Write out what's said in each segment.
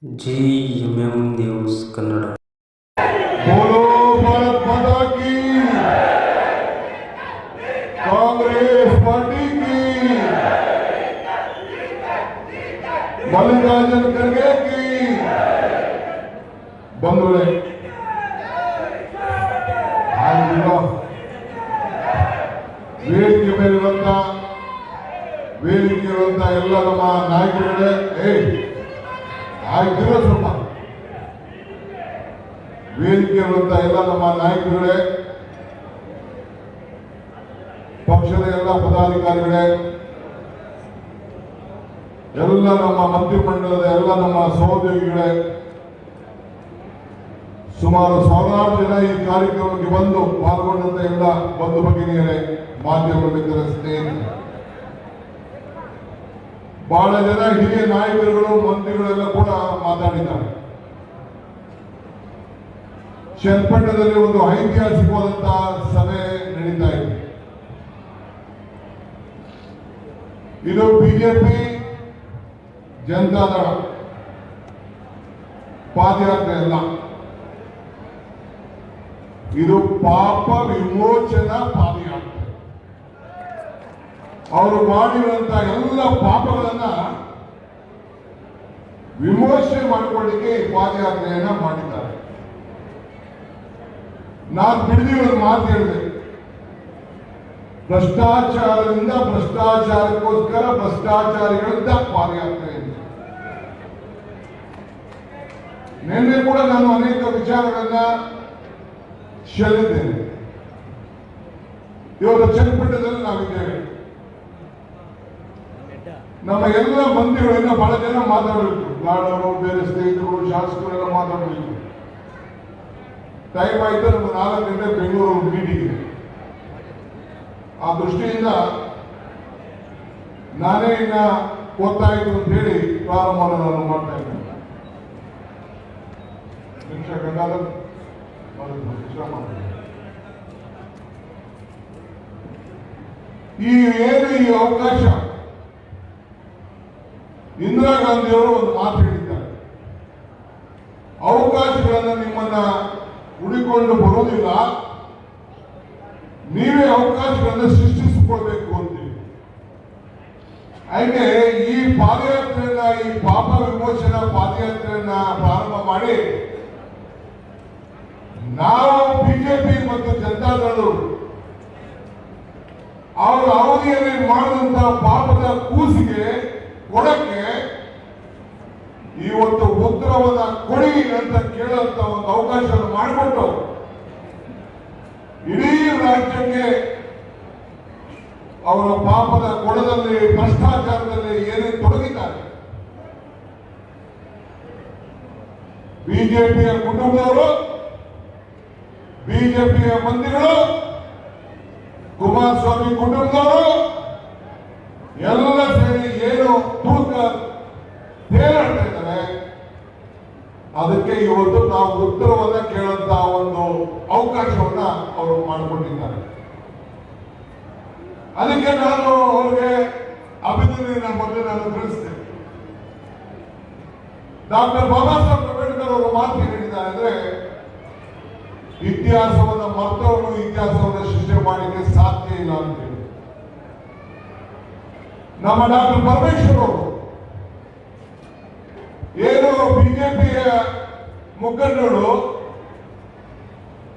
GMM news Kannada. बोलो भारत माता की, कांग्रेस पार्टी की, मल्लिकार्जुन खड़गे की. बंधुಗಳೇ, ವೇದಿಕೆ ಮೇಲಿರುವಂತ ಎಲ್ಲ ನಮ್ಮ ನಾಯಕರುಗಳೇ, ಆಗಿರೋ ಸ್ವಲ್ಪ ವೇದಿಕೆ ಇರುವಂತ ಎಲ್ಲ ನಮ್ಮ ನಾಯಕರುಗಳೇ, ಪಕ್ಷದ ಎಲ್ಲ ಪದಾಧಿಕಾರಿಗಳೇ, ಎಲ್ಲ ನಮ್ಮ ಮಂತ್ರಿಮಂಡಲದ ಎಲ್ಲ ನಮ್ಮ ಸಹೋದ್ಯೋಗಿಗಳೇ, ಸುಮಾರು 1000 ಜನ ಈ ಕಾರ್ಯಕ್ರಮಕ್ಕೆ ಬಂದು ಪಾಲ್ಗೊಂಡಂತ ಎಲ್ಲ ಬಂಧು ಭಗಿನಿಯರೇ, ಮಾಧ್ಯಮ ಮಿತ್ರರ ಸ್ನೇಹಿತರೆ, ಬಹಳ ಜನ ಹಿರಿಯ ನಾಯಕರುಗಳು ಮಂತ್ರಿಗಳೆಲ್ಲ ಕೂಡ ಮಾತಾಡಿದ್ದಾರೆ. ಚನ್ನಪಟ್ಟಣದಲ್ಲಿ ಒಂದು ಐತಿಹಾಸಿಕವಾದಂತಹ ಸಭೆ ನಡೀತಾ ಇದೆ. ಇದು ಬಿಜೆಪಿ ಜನತಾದಳ ಪಾದಯಾತ್ರೆ ಅಲ್ಲ, ಇದು ಪಾಪ ವಿಮೋಚನಾ ಪಾದಯಾತ್ರೆ. ಅವರು ಮಾಡಿರುವಂತಹ ಎಲ್ಲ ಪಾಪಗಳನ್ನ ವಿಮೋಚನೆ ಮಾಡಿಕೊಳ್ಳಿಕ್ಕೆ ಈ ಪಾದಯಾತ್ರೆಯನ್ನ ಮಾಡಿದ್ದಾರೆ. ನಾನು ಬಿಡದಿ ಒಂದು ಮಾತು ಹೇಳಿದೆ, ಭ್ರಷ್ಟಾಚಾರದಿಂದ ಭ್ರಷ್ಟಾಚಾರಕ್ಕೋಸ್ಕರ ಭ್ರಷ್ಟಾಚಾರಿಗಳಿಂದ ಪಾದಯಾತ್ರೆ ಇದೆ. ನಿನ್ನೆ ಕೂಡ ನಾನು ಅನೇಕ ವಿಚಾರಗಳನ್ನ ಚೆಲ್ಲಿದ್ದೇನೆ. ಇವತ್ತು ಚನ್ನಪಟ್ಟಣದಲ್ಲಿ ನಾವಿದ್ದೇವೆ. ನಮ್ಮ ಎಲ್ಲ ಮಂತ್ರಿಗಳಿಂದ ಬಹಳ ಜನ ಮಾತಾಡಬೇಕು, ಲಾಡವರು, ಬೇರೆ ಸ್ನೇಹಿತರು, ಶಾಸಕರೆಲ್ಲ ಮಾತಾಡಬೇಕು. ಟೈಮ್ ಆಯ್ತು, ನಮ್ಮ 4 ಗಂಟೆ ಬೆಂಗಳೂರು ಮೀಟಿಂಗ್ ಇದೆ. ಆ ದೃಷ್ಟಿಯಿಂದ ನಾನೇ ಇನ್ನ ಗೊತ್ತಾಯ್ತು ಅಂತ ಹೇಳಿ ಪ್ರಾರಂಭವನ್ನು ನಾನು ಮಾಡ್ತಾ ಇದ್ದೇನೆ. ಈ ಅವಕಾಶ ಇಂದಿರಾ ಗಾಂಧಿಯವರು ಒಂದು ಮಾತು ಹೇಳಿದ್ದಾರೆ, ಅವಕಾಶಗಳನ್ನು ನಿಮ್ಮನ್ನ ಹುಡಿಕೊಂಡು ಬರುವುದಿಲ್ಲ, ನೀವೇ ಅವಕಾಶಗಳನ್ನು ಸೃಷ್ಟಿಸಿಕೊಳ್ಬೇಕು ಅಂತೀವಿ. ಹಾಗೆ ಈ ಪಾದಯಾತ್ರೆಯನ್ನ, ಈ ಪಾಪ ವಿಮೋಚನಾ ಪಾದಯಾತ್ರೆಯನ್ನ ಪ್ರಾರಂಭ ಮಾಡಿ ನಾವು ಬಿಜೆಪಿ ಮತ್ತು ಜನತಾದಳರು ಅವರ ಅವಧಿಯಲ್ಲಿ ಮಾಡಿದಂತಹ ಪಾಪದ ಕೂಸಿಗೆ ಕೊಡಕ್ಕೆ ಇವತ್ತು ಉತ್ತರವನ್ನ ಕೊಡಿ ಅಂತ ಕೇಳುವಂತ ಒಂದು ಅವಕಾಶವನ್ನು ಮಾಡಿಕೊಟ್ಟು ಇಡೀ ರಾಜ್ಯಕ್ಕೆ ಅವರ ಪಾಪದ ಕೊಡದಲ್ಲಿ, ಭ್ರಷ್ಟಾಚಾರದಲ್ಲಿ ಏನೇನು ತೊಡಗಿದ್ದಾರೆ, ಬಿಜೆಪಿಯ ಕುಟುಂಬದವರು, ಬಿಜೆಪಿಯ ಮಂತ್ರಿಗಳು, ಕುಮಾರಸ್ವಾಮಿ ಕುಟುಂಬದವರು ಎಲ್ಲ ಸೇರಿ ಏನು ತೂಕ ತೇಲಾಡ್ತಾ ಇದ್ದಾರೆ, ಅದಕ್ಕೆ ಇವತ್ತು ನಾವು ಉತ್ತರವನ್ನ ಕೇಳುವಂತಹ ಒಂದು ಅವಕಾಶವನ್ನ ಅವರು ಮಾಡಿಕೊಂಡಿದ್ದಾರೆ. ಅದಕ್ಕೆ ನಾನು ಅವರಿಗೆ ಅಭಿನಂದನೆ ಮೊದಲು ನಾನು ತಿಳಿಸ್ತೇನೆ. ಡಾಕ್ಟರ್ ಬಾಬಾ ಸಾಹೇಬ್ ಅಂಬೇಡ್ಕರ್ ಅವರು ಮಾತು ಹೇಳಿದ್ದಾರೆ ಅಂದ್ರೆ, ಇತಿಹಾಸವನ್ನು ಮರ್ತವರು ಇತಿಹಾಸವನ್ನು ಸೃಷ್ಟಿ ಮಾಡಲಿಕ್ಕೆ ಸಾಧ್ಯ ಇಲ್ಲ ಅಂತ ಹೇಳಿ. ನಮ್ಮ ಡಾಕ್ಟರ್ ಪರಮೇಶ್ವರ್ ಅವರು ಏನು ಬಿಜೆಪಿಯ ಮುಖಂಡರು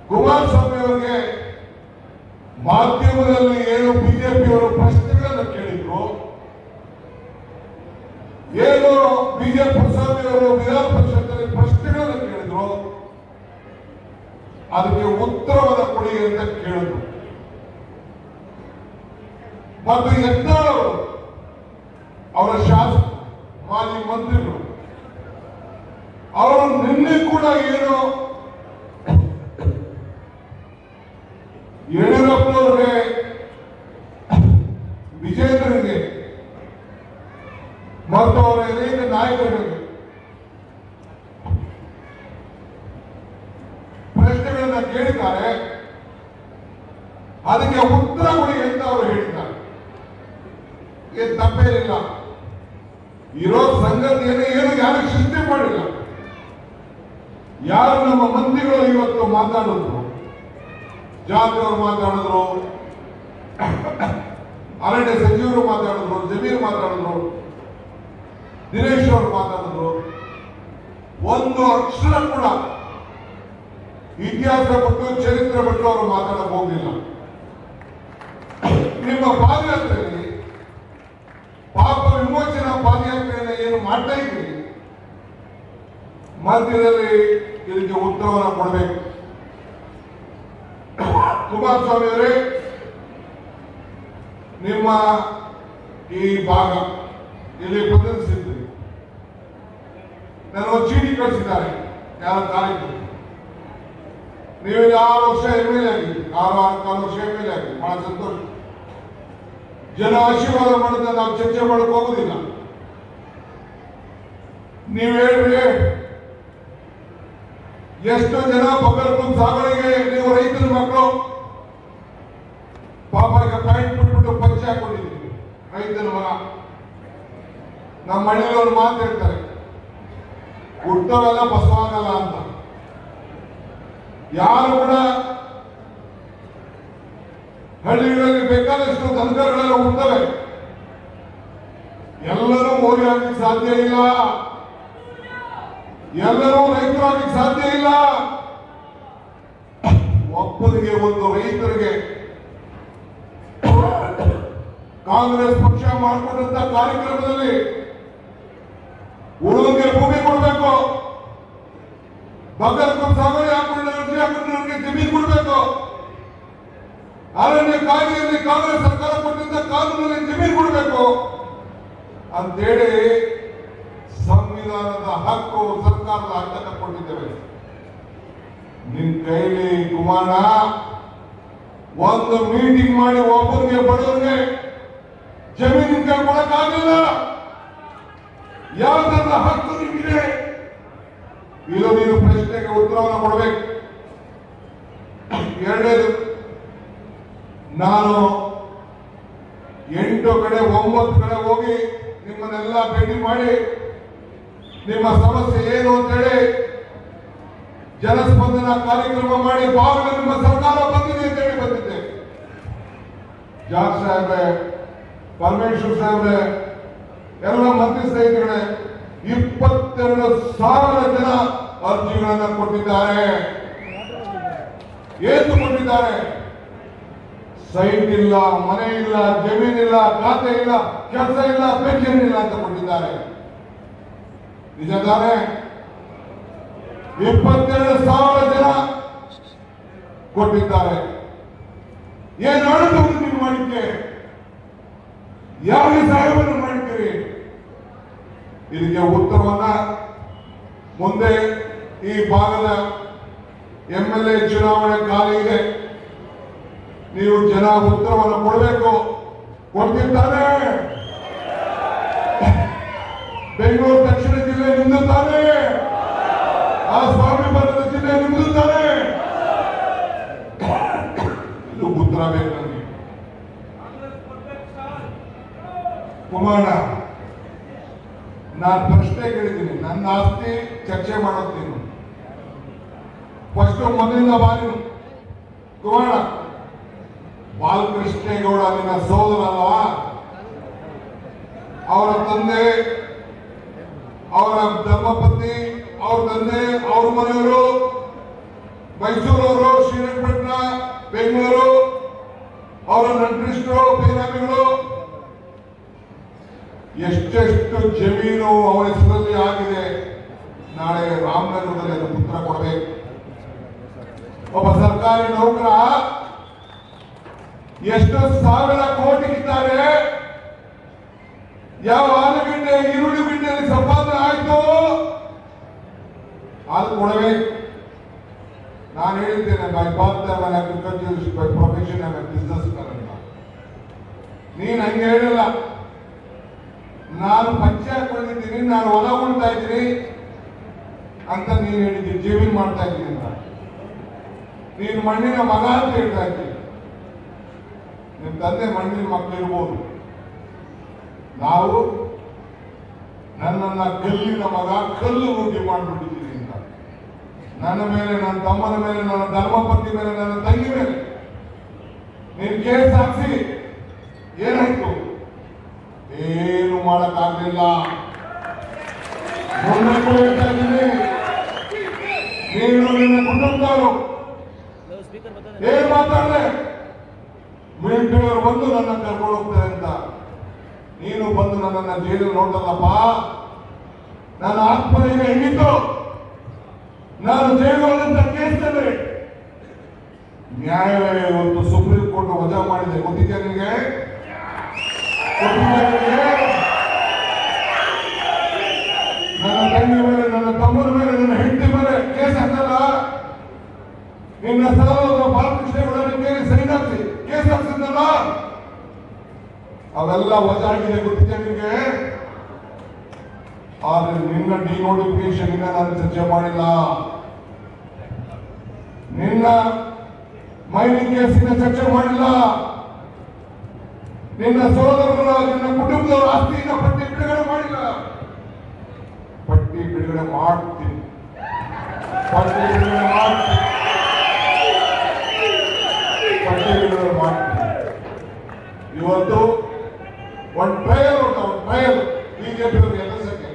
ಕುಮಾರಸ್ವಾಮಿ ಅವರಿಗೆ ಮಾಧ್ಯಮದಲ್ಲಿ ಏನು ಬಿಜೆಪಿಯವರು ಪ್ರಶ್ನೆಗಳನ್ನು ಕೇಳಿದ್ರು, ಏನು ಬಿಜೆಪಿ ಸ್ವಾಮಿ ಅವರು ವಿಧಾನ ಪರಿಷತ್ತಲ್ಲಿ ಪ್ರಶ್ನೆಗಳನ್ನು ಕೇಳಿದ್ರು, ಅದಕ್ಕೆ ಉತ್ತರವನ್ನು ಕೊಡಿ ಅಂತ ಕೇಳಿದ್ರು. ಮತ್ತು ಯತ್ನಾಳ್ ಅವರ ಶಾಸಕ, ಮಾಜಿ ಮಂತ್ರಿಗಳು, ಅವರು ನಿನ್ನೆ ಕೂಡ ಏನು ಯಡಿಯೂರಪ್ಪನವರಿಗೆ, ವಿಜೇಂದ್ರನಿಗೆ ಮತ್ತು ಅವರ ಅನೇಕ ನಾಯಕರಿಗೆ ಪ್ರಶ್ನೆಗಳನ್ನ ಕೇಳಿದ್ದಾರೆ, ಅದಕ್ಕೆ ಉತ್ತರ ಕೊಡಿ ಅಂತ ಅವರು ಹೇಳಿದ್ದಾರೆ. ತಪ್ಪೇನಿಲ್ಲ, ಇರೋ ಸಂಗತಿಯನ್ನು ಏನು ಯಾರು ಸೃಷ್ಟಿ ಮಾಡಿಲ್ಲ. ಯಾರು ನಮ್ಮ ಮಂತ್ರಿಗಳು ಇವತ್ತು ಮಾತಾಡಿದ್ರು, ಜಾಧವ್ ಅವರು ಮಾತಾಡಿದ್ರು, ಅರಣ್ಯ ಸಚಿವರು ಮಾತಾಡಿದ್ರು, ಜಮೀರ್ ಮಾತಾಡಿದ್ರು, ದಿನೇಶ್ ಅವರು ಮಾತಾಡಿದ್ರು. ಒಂದು ಅಕ್ಷರ ಕೂಡ ಇತಿಹಾಸ ಬಿಟ್ಟು ಚರಿತ್ರೆ ಬಿಟ್ಟು ಅವರು ಮಾತಾಡಕ್ ಹೋಗಿಲ್ಲ. ನಿಮ್ಮ ಪಾದಯಾತ್ರೆಯಲ್ಲಿ ಪಾಪ ವಿಮೋಚನಾ ಪಾದಯಾತ್ರೆಯನ್ನು ಏನು ಮಾಡ್ತಾ ಇದ್ರಿ, ಮಧ್ಯದಲ್ಲಿ ಇದಕ್ಕೆ ಉತ್ತರವನ್ನು ಕೊಡಬೇಕು. ಕುಮಾರಸ್ವಾಮಿ ಅವರೇ, ನಿಮ್ಮ ಈ ಭಾಗ ಇಲ್ಲಿ ಪ್ರತಿನಿಧಿಸಿದ್ರಿ, ನನಗೆ ಚೀಟಿ ಕಳಿಸಿದ್ದಾರೆ ಯಾರ ತಾರೀಕು. ನೀವು 6 ವರ್ಷ MLA ಆಗಿದ್ರಿ, 6 ವರ್ಷ MLA ಆಗಿದ್ರಿ, ಬಹಳ ಸಂತೋಷ. ಜನ ಆಶೀರ್ವಾದ ಮಾಡಿದ್ರೆ ನಾವು ಚರ್ಚೆ ಮಾಡಕ್ ಹೋಗುದಿಲ್ಲ. ನೀವು ಹೇಳ್ರಿ, ಎಷ್ಟು ಜನ ಬಗರ್ಪುರ್ ಸಾಗಣೆಗೆ ನೀವು ರೈತರ ಮಕ್ಕಳು ಪಾಪ ಈಗ ಪ್ಯಾಂಟ್ ಬಿಟ್ಬಿಟ್ಟು ಪಂಚೆ ಹಾಕೊಂಡಿದ್ದೀವಿ. ರೈತನ ಮಗ ನಮ್ಮ ಹಳ್ಳಿಯಲ್ಲಿ ಒಂದು ಮಾತು ಹೇಳ್ತಾರೆ, ಹುಟ್ಟವೆಲ್ಲ ಬಸವಾಗಲ್ಲ ಅಂತ. ಯಾರು ಕೂಡ ಹಳ್ಳಿಗಳಲ್ಲಿ ಬೇಕಾದಷ್ಟು ದನಕರುಗಳೆಲ್ಲ ಹುಟ್ಟವೆ, ಎಲ್ಲರೂ ಓರಿ ಆಗ್ಲಿಕ್ಕೆ ಸಾಧ್ಯ ಇಲ್ಲ, ಎಲ್ಲರೂ ರೈತರಾಗ್ಲಿಕ್ಕೆ ಸಾಧ್ಯ ಇಲ್ಲ. ಒಬ್ಬರಿಗೆ ಒಂದು ರೈತರಿಗೆ ಕಾಂಗ್ರೆಸ್ ಪಕ್ಷ ಮಾಡಿಕೊಂಡಂತ ಕಾರ್ಯಕ್ರಮದಲ್ಲಿ ಉಳುವಿಗೆ ಭೂಮಿ ಕೊಡಬೇಕು, ಬಗರ್ಪುರ್ ಸಾಗಣೆ ಹಾಕೊಂಡವರಿಗೆ ಜಮೀನು ಕೊಡಬೇಕು, ಅರಣ್ಯ ಕಾಯ್ದೆಯಲ್ಲಿ ಕಾಂಗ್ರೆಸ್ ಸರ್ಕಾರ ಕೊಟ್ಟಿದ್ದ ಕಾನೂನಲ್ಲಿ ಜಮೀನು ಕೊಡಬೇಕು ಅಂತೇಳಿ ಸಂವಿಧಾನದ ಹಕ್ಕು ಸರ್ಕಾರದ ಹಕ್ಕನ್ನು ಕೊಟ್ಟಿದ್ದೇವೆ. ನಿನ್ ಕೈಲಿ ಕುಮಾರ ಒಂದು ಮೀಟಿಂಗ್ ಮಾಡಿ ಒಬ್ಬರಿಗೆ ಬಡವರಿಗೆ ಜಮೀನಿನ ಕೈ ಕೊಡಕ್ಕಾಗಲ್ಲ. ಯಾವುದರ ಹಕ್ಕು ನಿಮಗೆ ಇದು ನೀನು ಪ್ರಶ್ನೆಗೆ ಉತ್ತರವನ್ನು ಕೊಡಬೇಕು. ಎರಡನೇದು, ನಾನು 8 ಕಡೆ 9 ಕಡೆ ಹೋಗಿ ನಿಮ್ಮನ್ನೆಲ್ಲ ಭೇಟಿ ಮಾಡಿ ನಿಮ್ಮ ಸಮಸ್ಯೆ ಏನು ಅಂತೇಳಿ ಜನಸ್ಪಂದನ ಕಾರ್ಯಕ್ರಮ ಮಾಡಿ ಬಾಗಿಲು ನಿಮ್ಮ ಸರ್ಕಾರ ಬಂದಿದೆ ಅಂತೇಳಿ ಬಂದಿದ್ದೆ. ಜಾರ್ಜ್ ಸಾಹೇಬ್ರೆ, ಪರಮೇಶ್ವರ್ ಸಾಹೇಬ್ರೆ, ಎಲ್ಲ ಮಂತ್ರಿ ಸ್ನೇಹಿತರೆ, 22,000 ಜನ ಅರ್ಜಿಗಳನ್ನ ಕೊಟ್ಟಿದ್ದಾರೆ. ಏನು ಕೊಟ್ಟಿದ್ದಾರೆ? ಸೈಟ್ ಇಲ್ಲ, ಮನೆ ಇಲ್ಲ, ಜಮೀನಿಲ್ಲ, ಖಾತೆ ಇಲ್ಲ, ಕೆಲಸ ಇಲ್ಲ, ಪೆನ್ಷನ್ ಇಲ್ಲ ಅಂತ ಕೊಟ್ಟಿದ್ದಾರೆ. ನಿಜ ತಾನೆ? 22,000 ಜನ ಕೊಟ್ಟಿದ್ದಾರೆ. ಏನು ಅನುಭವ ನೀವು ಮಾಡಿದ್ದೆ? ಯಾವ ಸಹಾಯವನ್ನು ಮಾಡಿದ್ದೀರಿ? ಇದಕ್ಕೆ ಉತ್ತರವನ್ನ ಮುಂದೆ ಈ ಭಾಗದ MLA ಚುನಾವಣೆ ಖಾಲಿ ಇದೆ, ನೀವು ಜನ ಉತ್ತರವನ್ನು ಕೊಡಬೇಕು. ಕೊಡ್ತಿದ್ದಾನೆ. ಬೆಂಗಳೂರು ದಕ್ಷಿಣ ಜಿಲ್ಲೆ ನಿಂದು ತಾನೆ, ಆ ಸ್ವಾಮಿ ಬರದ ಜಿಲ್ಲೆ ನಿಂದು ತಾನೆ. ಇದು ಉತ್ತರ ಬೇಕು ನನಗೆ. ಕುಮಾರ, ನಾನು ಪ್ರಶ್ನೆ ಕೇಳಿದ್ದೀನಿ, ನನ್ನ ಆಸ್ತಿ ಚರ್ಚೆ ಮಾಡುತ್ತೀನಿ. ಫಸ್ಟ್ ಮೊದಲಿಂದ ಬಾರಿ ಕುಮಾರ, ಬಾಲಕೃಷ್ಣೇಗೌಡ ನಿನ್ನ ಸೋದರ ಅಲ್ವಾ? ಅವರ ತಂದೆ, ಅವರ ಧರ್ಮಪತ್ನಿ, ಅವ್ರ ತಂದೆ, ಅವ್ರ ಮನೆಯವರು ಮೈಸೂರವರು, ಶ್ರೀರಂಗಪಟ್ಟಣ, ಬೆಂಗಳೂರು, ಅವರ ನಂಟರಿಷ್ಟರು, ಬೇರಾಮಿಗಳು, ಎಷ್ಟೆಷ್ಟು ಜಮೀನು ಅವರ ಹೆಸರಲ್ಲಿ ಆಗಿದೆ. ನಾಳೆ ರಾಮನಗರದಲ್ಲಿ ಅದು ಉತ್ತರ ಕೊಡಬೇಕು. ಒಬ್ಬ ಸರ್ಕಾರಿ ನೌಕರ ಎಷ್ಟು ಸಾವಿರ ಕೋಟಿ ಇದ್ದಾರೆ, ಯಾವ ಆಲೂಗಡ್ಡೆ ಈರುಳ್ಳಿ ಗಿಡ್ಡೆಯಲ್ಲಿ ಸಂಪಾದನೆ ಆಯ್ತು ಅದು ಕೊಡಬೇಕು. ನಾನು ಹೇಳಿದ್ದೇನೆ, by birth agriculture by profession business ಅಂತ. ನೀನು ಹಂಗೆ ಹೇಳಿಲ್ಲ. ನಾನು ಪಂಚೆ ಹಾಕೊಂಡಿದ್ದೀನಿ, ನಾನು ಹೊಲ ಉಳ್ತಾ ಇದ್ದೀನಿ ಅಂತ ನೀನು ಹೇಳಿದ್ದೀನಿ. ಜಮೀನು ಮಾಡ್ತಾ ಇದ್ದೀನಿ ಅಂತ ನೀನು ಮಣ್ಣಿನ ಮಗ ಅಂತ ಹೇಳ್ತಾ ಇದ್ದೀನಿ. ನಿಮ್ಮ ತಂದೆ ಮಣ್ಣಿನ ಮಕ್ಕಳು ಇರ್ಬೋದು, ನಾವು ನನ್ನನ್ನ ಕಲ್ಲಿನ ಮಗ, ಕಲ್ಲು ರೂಢಿ ಮಾಡಿಬಿಟ್ಟಿದ್ದೀನಿ ಅಂತ. ನನ್ನ ಮೇಲೆ, ನನ್ನ ತಮ್ಮನ ಮೇಲೆ, ನನ್ನ ಧರ್ಮಪತ್ನಿ ಮೇಲೆ, ನನ್ನ ತಂಗಿ ಮೇಲೆ ನೀನು ಕೇಸ್ ಹಾಕ್ಸಿ ಏನಾಯ್ತು? ಏನು ಮಾಡಕ್ಕಾಗಲಿಲ್ಲ. ಹೇಳ್ತಾ ಇದ್ದೀನಿ, ನೀನು ನಿನ್ನ ಕುಟುಂಬದವರು ಏನ್ ಮಾತಾಡಲೆ? ಮಿಲಿಟರಿಯವರು ಬಂದು ನನ್ನ ಕರ್ಕೊಂಡು ಹೋಗ್ತಾರೆ ಅಂತ ನೀನು ಬಂದು ನನ್ನನ್ನ ಜೈಲು ನೋಡಲ್ಲಪ್ಪ. ನನ್ನ ಆತ್ಮನಿಗೆ ಹೆಂಗಿತ್ತು? ನಾನು ಜೈಲುಗಳಂತ ಕೇಸ್ನಲ್ಲಿ ನ್ಯಾಯಾಲಯ ಇವತ್ತು ಸುಪ್ರೀಂ ಕೋರ್ಟ್ ವಜಾ ಮಾಡಿದೆ. ಗೊತ್ತಿದ್ಯಾ ನಿನಗೆ? ನನ್ನ ತಂಗಿ ಮೇಲೆ, ನನ್ನ ತಮ್ಮನ ಮೇಲೆ, ನನ್ನ ಹೆಂಡತಿ ಮೇಲೆ ಕೇಸ್ ಹಾಕಲ್ಲ. ನಿನ್ನ ಸಹೋದರ ಬಾಲಕೃಷ್ಣ ಕೇಳಿ ಸೈನ್ ಹಾಕಿ ಕೇಸ್ ಹಾಕ್ಸಿದ್ದಲ್ಲ, ಅವೆಲ್ಲ ವಜಾ ಆಗಿದೆ. ಗೊತ್ತಿದ್ಯಾ ನಿಮಗೆ? ಆದ್ರೆ ನಿನ್ನ ಡಿನೋಟಿಫಿಕೇಶನ್ ಇಂದ ನಾನು ಚರ್ಚೆ ಮಾಡಿಲ್ಲ. ನಿನ್ನ ಮೈನಿಂಗ್ ಕೇಸಿನ ಚರ್ಚೆ ಮಾಡಿಲ್ಲ. ನಿನ್ನ ಸಹೋದರರ, ನಿನ್ನ ಕುಟುಂಬದವರ ಆಸ್ತಿಯಿಂದ ಪಟ್ಟಿ ಬಿಡುಗಡೆ ಮಾಡಿಲ್ಲ. ಪಟ್ಟಿ ಬಿಡುಗಡೆ ಮಾಡ್ತೀನಿ, ಪಟ್ಟಿ ಬಿಡುಗಡೆ ಮಾಡ್ತೀನಿ, ಪಟ್ಟಿ ಬಿಡುಗಡೆ ಮಾಡ್ತೀನಿ. ಇವತ್ತು ಒಂದು ಟ್ರಯಲ್ ಉಂಟು, ಒಂದು ಟ್ರಯಲ್ ಬಿಜೆಪಿ ಎದುರಿಸಕ್ಕೆ.